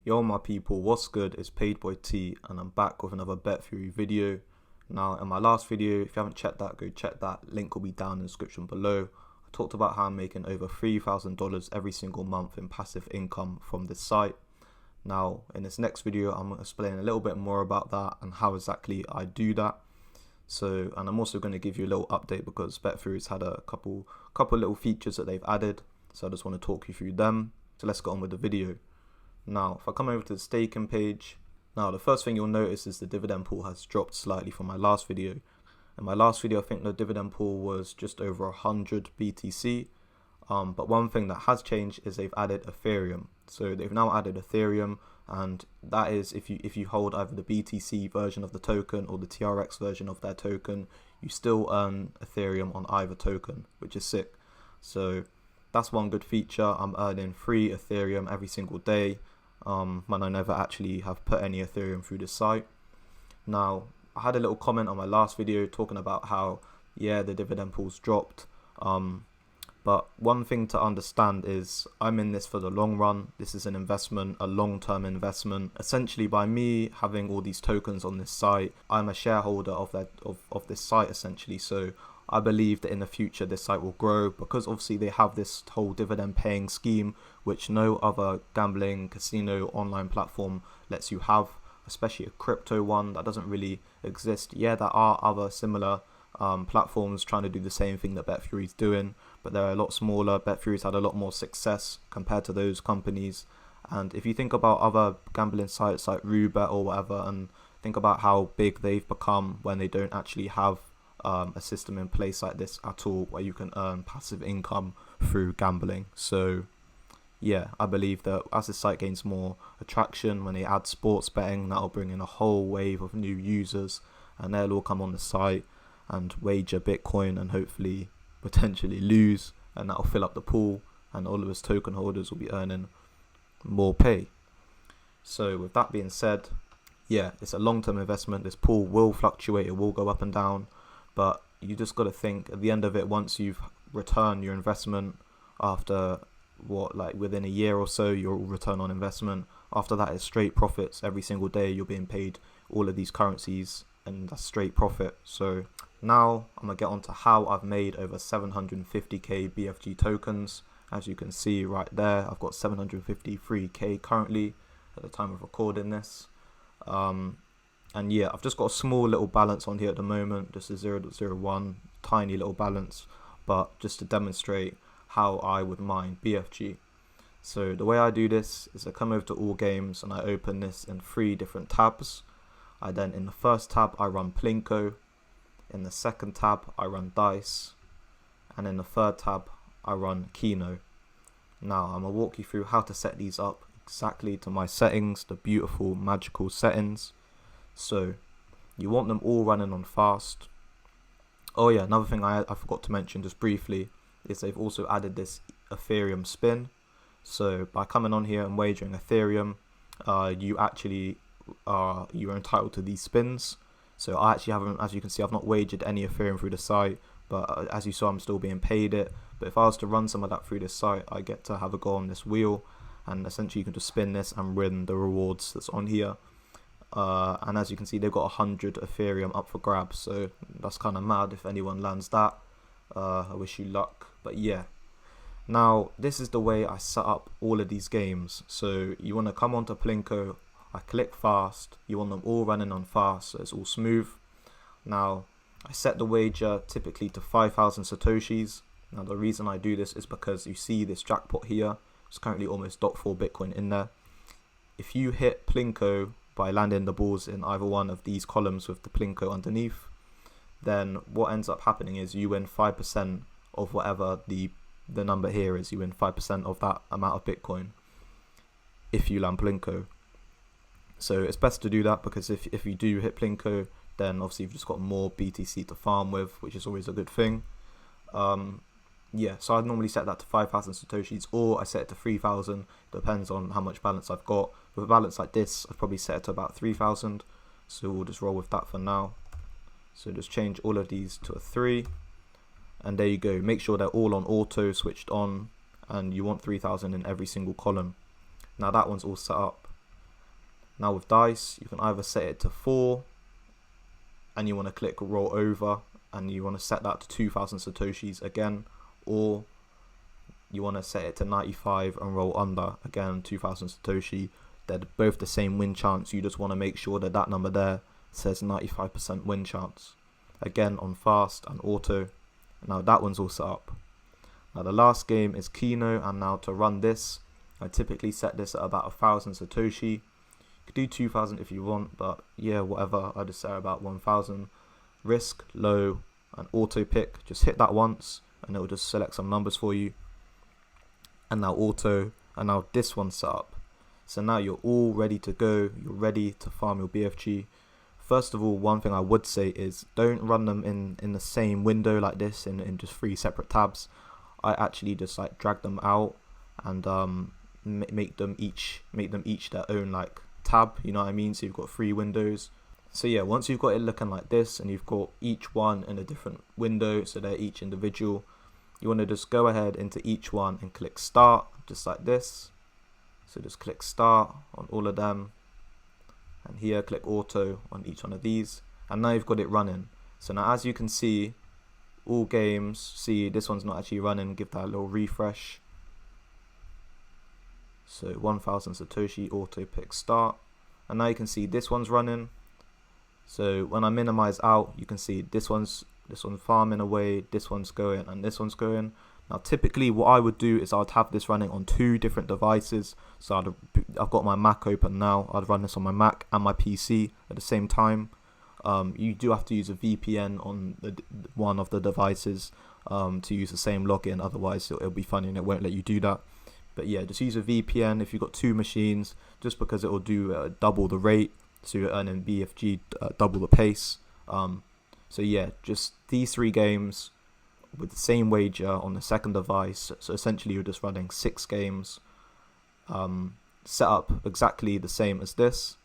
Yo my people, what's good? It's Paid Boy T and I'm back with another Betfury video. Now in my last video, if you haven't checked that, go check that. Link will be down in the description below. I talked about how I'm making over $3,000 every single month in passive income from this site. Now in this next video, I'm going to explain a little bit more about that and how exactly I do that. And I'm also going to give you a little update because Betfury's had a couple little features that they've added. So I just want to talk you through them. So let's get on with the video. Now, if I come over to the staking page, now the first thing you'll notice is the dividend pool has dropped slightly from my last video. In my last video, I think the dividend pool was just over 100 BTC. But one thing that has changed is they've added Ethereum. So they've now added Ethereum, and that is if you hold either the BTC version of the token or the TRX version of their token, you still earn Ethereum on either token, which is sick. So that's one good feature. I'm earning free Ethereum every single day when I never actually have put any Ethereum through the site. Now, I had a little comment on my last video talking about how, yeah, the dividend pool's dropped. But one thing to understand is I'm in this for the long run. This is an investment, a long-term investment. Essentially, by me having all these tokens on this site, I'm a shareholder of this site essentially. So I believe that in the future this site will grow because obviously they have this whole dividend paying scheme which no other gambling casino online platform lets you have, especially a crypto one that doesn't really exist. Yeah, there are other similar platforms trying to do the same thing that Betfury's doing, but they're a lot smaller. Betfury's had a lot more success compared to those companies. And if you think about other gambling sites like Roobet or whatever, and think about how big they've become when they don't actually have a system in place like this at all, where you can earn passive income through gambling. So yeah, I believe that as the site gains more attraction, when they add sports betting, that'll bring in a whole wave of new users, and they'll all come on the site and wager Bitcoin and hopefully potentially lose, and that'll fill up the pool, and all of us token holders will be earning more pay. So with that being said, yeah, it's a long-term investment. This pool will fluctuate, it will go up and down, but you just got to think at the end of it, once you've returned your investment after within a year or so, your return on investment after that is straight profits. Every single day you're being paid all of these currencies, and that's straight profit. So now I'm gonna get on to how I've made over 750k BFG tokens. As you can see right there, I've got 753k currently at the time of recording this. And yeah, I've just got a small little balance on here at the moment, just a 0.01 tiny little balance, but just to demonstrate how I would mine BFG. So the way I do this is I come over to all games and I open this in 3 different tabs. In the first tab I run Plinko, in the second tab I run Dice, and in the third tab I run Keno. Now I'm going to walk you through how to set these up exactly to my settings, the beautiful magical settings. So you want them all running on fast. Oh yeah, another thing I forgot to mention just briefly is they've also added this Ethereum spin. So by coming on here and wagering Ethereum, you're entitled to these spins. So I actually haven't, as you can see, I've not wagered any Ethereum through the site, but as you saw, I'm still being paid it. But if I was to run some of that through this site, I get to have a go on this wheel, and essentially you can just spin this and win the rewards that's on here. And as you can see, they've got 100 Ethereum up for grabs, so that's kind of mad if anyone lands that. I wish you luck. But yeah, now this is the way I set up all of these games. So you want to come onto Plinko, I click fast, you want them all running on fast so it's all smooth. Now I set the wager typically to 5,000 Satoshis. Now the reason I do this is because you see this jackpot here, it's currently almost 0.4 Bitcoin in there. If you hit Plinko by landing the balls in either one of these columns with the Plinko underneath, then what ends up happening is you win 5% of whatever the number here is. You win 5% of that amount of Bitcoin if you land Plinko. So it's best to do that because if you do hit Plinko, then obviously you've just got more BTC to farm with, which is always a good thing. Yeah, so I normally set that to 5,000 Satoshis, or I set it to 3,000, depends on how much balance I've got. With a balance like this, I've probably set it to about 3,000, so we'll just roll with that for now. So just change all of these to a 3, and there you go. Make sure they're all on auto, switched on, and you want 3,000 in every single column. Now that one's all set up. Now with dice, you can either set it to 4 and you want to click roll over and you want to set that to 2000 satoshis again, or you want to set it to 95 and roll under, again 2000 satoshi. They're both the same win chance. You just want to make sure that that number there says 95% win chance. Again on fast and auto. Now that one's all set up. Now the last game is Keno, and now to run this, I typically set this at about 1000 satoshi. You could do 2000 if you want, but yeah, whatever. I just set about 1000. Risk, low, and auto pick. Just hit that once and it will just select some numbers for you. And now auto, and now this one's set up. So now you're all ready to go. You're ready to farm your BFG. First of all, one thing I would say is don't run them in the same window like this in just 3 separate tabs. I actually just like drag them out and make them each their own like tab, you know what I mean? So you've got 3 windows. So yeah, once you've got it looking like this and you've got each one in a different window, so they're each individual, you want to just go ahead into each one and click start, just like this. So just click start on all of them, and here click auto on each one of these, and now you've got it running. So now as you can see, all games, see this one's not actually running, give that a little refresh. So 1000 satoshi, auto pick start, and now you can see this one's running. So when I minimize out, you can see this one's farming away, this one's going, and this one's going. Now typically what I would do is I'd have this running on 2 different devices. So I've got my Mac open now. I'd run this on my Mac and my PC at the same time. You do have to use a VPN on one of the devices to use the same login, otherwise it'll be funny and it won't let you do that. But yeah, just use a VPN if you've got 2 machines, just because it will do double the rate, so you're earning BFG double the pace. So yeah, just these 3 games with the same wager on the second device. So essentially you're just running 6 games, set up exactly the same as this,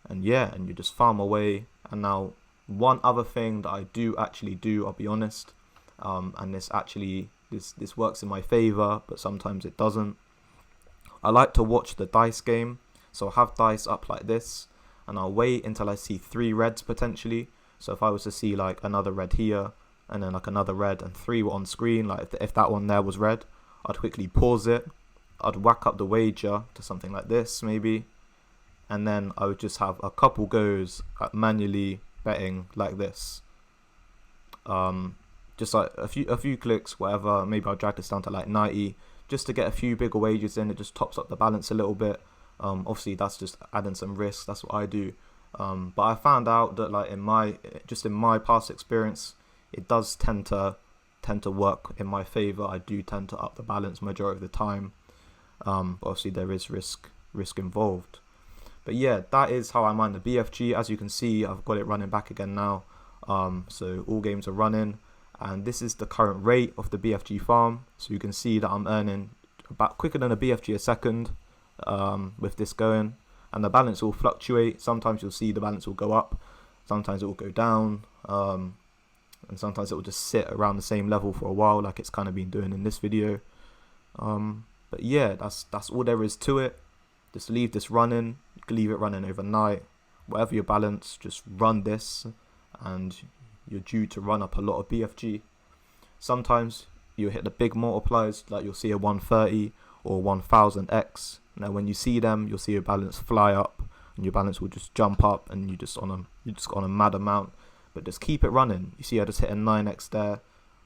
and yeah, and you just farm away. And now one other thing that I do actually do, I'll be honest, and this works in my favor, but sometimes it doesn't. I like to watch the dice game, so I'll have dice up like this, and I'll wait until I see 3 reds potentially. So if I was to see like another red here, and then like another red, and 3 were on screen, like if that one there was red, I'd quickly pause it, I'd whack up the wager to something like this maybe, and then I would just have a couple goes at manually betting like this. Just like a few clicks, whatever. Maybe I'll drag this down to like 90 just to get a few bigger wagers in. It just tops up the balance a little bit. Obviously that's just adding some risk, that's what I do. But I found out that like in my past experience, it does tend to work in my favor. I do tend to up the balance majority of the time. But obviously there is risk involved. But yeah, that is how I mine the BFG. As you can see, I've got it running back again now. So all games are running, and this is the current rate of the BFG farm. So you can see that I'm earning about quicker than a BFG a second with this going, and the balance will fluctuate. Sometimes you'll see the balance will go up, sometimes it will go down, and sometimes it will just sit around the same level for a while, like it's kind of been doing in this video. But yeah, that's all there is to it. Just leave this running. You can leave it running overnight. Whatever your balance, just run this, and you're due to run up a lot of BFG. Sometimes you hit the big multipliers, like you'll see a 130 or 1000x. Now when you see them, you'll see your balance fly up, and your balance will just jump up, and you just on a mad amount. But just keep it running. You see I just hit a 9x there.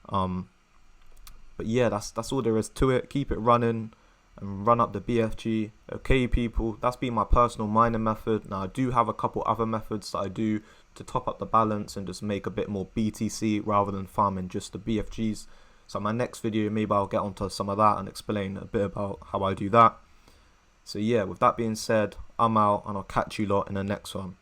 But yeah, that's all there is to it. Keep it running and run up the BFG. Okay people, that's been my personal mining method. Now I do have a couple other methods that I do to top up the balance and just make a bit more BTC rather than farming just the BFGs. So in my next video, maybe I'll get onto some of that and explain a bit about how I do that. So yeah, with that being said, I'm out, and I'll catch you lot in the next one.